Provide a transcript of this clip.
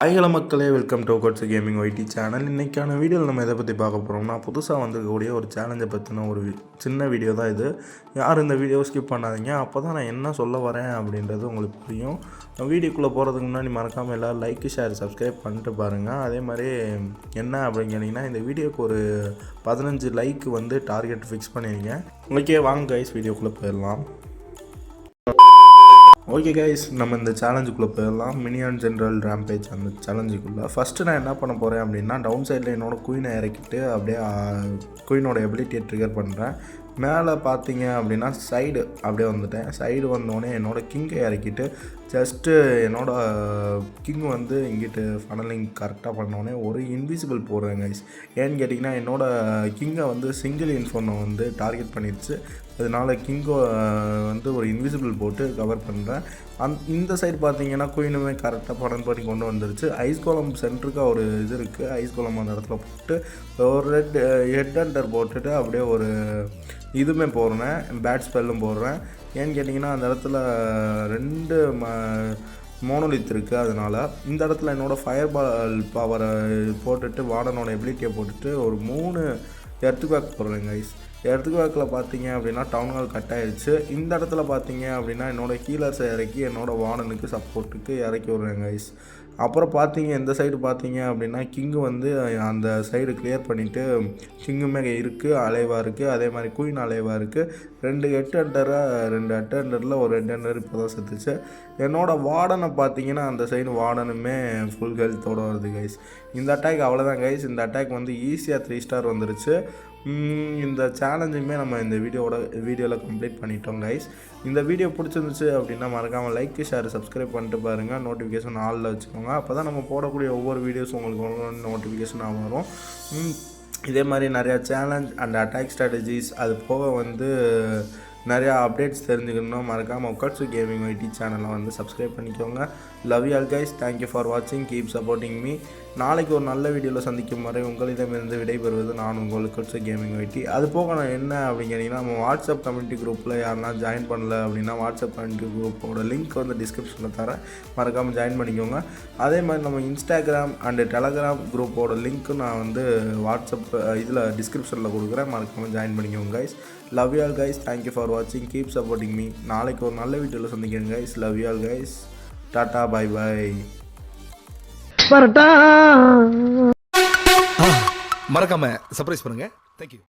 Hello மக்களே, welcome to Goats gaming YT channel. இன்றைக்கான வீடியோவில் நம்ம எதை பற்றி பார்க்க போகிறோம்னா, புதுசாக வந்திருக்கக்கூடிய ஒரு சேலஞ்சை பற்றின ஒரு சின்ன வீடியோ தான் இது. யாரும் இந்த வீடியோவை ஸ்கிப் பண்ணாதீங்க. அப்போ தான் நான் என்ன சொல்ல வரேன் அப்படின்றது உங்களுக்கு புரியும். வீடியோக்குள்ளே போகிறதுக்கு முன்னாடி மறக்காமல் எல்லோரும் லைக், ஷேர், சப்ஸ்கிரைப் பண்ணிட்டு பாருங்கள். அதே மாதிரி என்ன அப்படின்னு கேட்டிங்கன்னா, இந்த வீடியோக்கு ஒரு 15 லைக் வந்து டார்கெட் ஃபிக்ஸ் பண்ணிடுங்க. ஓகே, வாங்க கைஸ், வீடியோக்குள்ளே போயிடலாம். ஓகே கைஸ், நம்ம இந்த சேலஞ்சுக்குள்ளே போயிடலாம். மினியான் ஜென்ரல் ரேம்பேஜ் அந்த சேலஞ்சுக்குள்ளே ஃபஸ்ட்டு நான் என்ன பண்ண போகிறேன் அப்படின்னா, டவுன் சைடில் என்னோடய குயினை இறக்கிட்டு அப்படியே குயினோட எபிலிட்டியை ட்ரிகர் பண்ணுறேன். மேலே பார்த்தீங்க அப்படின்னா சைடு அப்படியே வந்துட்டேன். சைடு வந்தோடனே என்னோடய கிங்கை இறக்கிட்டு ஜஸ்ட்டு என்னோடய கிங் வந்து இங்கிட்டு ஃபனலிங் கரெக்டாக பண்ணோடனே ஒரு இன்விசிபிள் போடுறேன் கைஸ். ஏன்னு கேட்டிங்கன்னா, என்னோடய கிங்கை வந்து சிங்கிள் இன்ஃபோனை வந்து டார்கெட் பண்ணிடுச்சு. அதனால் கிங்கை வந்து ஒரு இன்விசிபிள் போட்டு கவர் பண்ணுறேன். இந்த சைடு பார்த்தீங்கன்னா குயினுமே கரெக்டாக படம் பண்ணி கொண்டு வந்துருச்சு. ஐஸ் கோலம் சென்டருக்கு ஒரு இது இருக்குது. ஐஸ் கோலம் அந்த இடத்துல போட்டு ஒரு ஹெட் ஹண்டர் போட்டுட்டு அப்படியே ஒரு இதுவுமே போடுறேன், பேட் ஸ்பெல்லும் போடுறேன். ஏன்னு கேட்டிங்கன்னா, அந்த இடத்துல 2 மோனோலித் இருக்குது. அதனால் இந்த இடத்துல என்னோடய ஃபயர் பால் பவரை போட்டுட்டு வார்டனோட எபிலிட்டியை போட்டுட்டு ஒரு 3 எர்த்குவேக் போடுறேன் கைஸ். எர்த்குவேக்கில் பார்த்தீங்க அப்படின்னா டவுன் ஹால் கட் ஆகிடுச்சு. இந்த இடத்துல பார்த்தீங்க அப்படின்னா என்னோடய ஹீலர்ஸை இறக்கி என்னோடய வார்டனுக்கு சப்போர்ட்டுக்கு இறக்கி விட்றேன் கைஸ். அப்புறம் பார்த்தீங்க இந்த சைடு பார்த்தீங்க அப்படின்னா கிங்கு வந்து அந்த சைடு கிளியர் பண்ணிவிட்டு கிங்குமே இருக்குது, அலைவாக இருக்குது. அதே மாதிரி குயின் அலைவாக இருக்குது. 2 ஹெட் ஹண்டரில் ஒரு ஹெட் ஹண்டர் இப்போ தான் செத்துச்சு. என்னோடய வார்டனை பார்த்தீங்கன்னா அந்த சைடு வார்டனுமே ஃபுல் ஹெல்த்தோடு வருது கைஸ். இந்த அட்டாக் அவ்வளோதான் கைஸ். இந்த அட்டாக் வந்து ஈஸியாக 3 ஸ்டார் வந்துருச்சு. இந்த சேலஞ்சுமே நம்ம இந்த வீடியோவில் கம்ப்ளீட் பண்ணிட்டோம் கைஸ். இந்த வீடியோ பிடிச்சிருந்துச்சு அப்படின்னா மறக்காமல் லைக், ஷேர், சப்ஸ்கிரைப் பண்ணிட்டு பாருங்கள். நோட்டிஃபிகேஷன் ஆலில் வச்சுக்கோங்க. அப்போ தான் நம்ம போடக்கூடிய ஒவ்வொரு வீடியோஸும் உங்களுக்கு நோட்டிஃபிகேஷனாக வரும். இதே மாதிரி நிறையா சேலஞ்ச் அண்ட் அட்டாக் ஸ்ட்ராட்டஜிஸ் அது போக வந்து நிறையா அப்டேட்ஸ் தெரிஞ்சுக்கணும். மறக்காமல் உட்காட்ஸு கேமிங் ஒய்டி சேனலை வந்து சப்ஸ்கிரைப் பண்ணிக்கோங்க. Love you all guys. Thank you for வாட்சிங். Keep supporting me. நாளைக்கு ஒரு நல்ல வீடியோவில் சந்திக்கும் வரை உங்களிடமிருந்து விடைபெறுவது நான் உங்கள் உட்காட்ஸு கேமிங் ஒய்டி. அது போக நான் என்ன அப்படிங்கிறீங்கன்னா, நம்ம வாட்ஸ்அப் கம்யூனிட்டி குரூப்பில் யாருன்னா ஜாயின் பண்ணல அப்படின்னா வாட்ஸ்அப் கம்யூனிட்டி குரூப்போட லிங்க் வந்து டிஸ்கிரிப்ஷனில் தரேன். மறக்காமல் ஜாயின் பண்ணிக்கோங்க. அதே மாதிரி நம்ம இன்ஸ்டாகிராம் அண்டு டெலகிராம் குரூப்போட லிங்க்கும் நான் வந்து வாட்ஸ்அப் இதில் டிஸ்கிரிப்ஷனில் கொடுக்குறேன். மறக்காமல் ஜாயின் பண்ணிக்கோங்க guys. Love you all guys. Thank you for வாட்சிங். Keep supporting me. நாளைக்கு ஒரு நல்ல வீடியோவில் சந்திக்கிறேன் guys. Love you all guys. டாட்டா, பை பை. மறக்காம சர்ப்ரைஸ் பண்ணுங்க. தேங்க்யூ.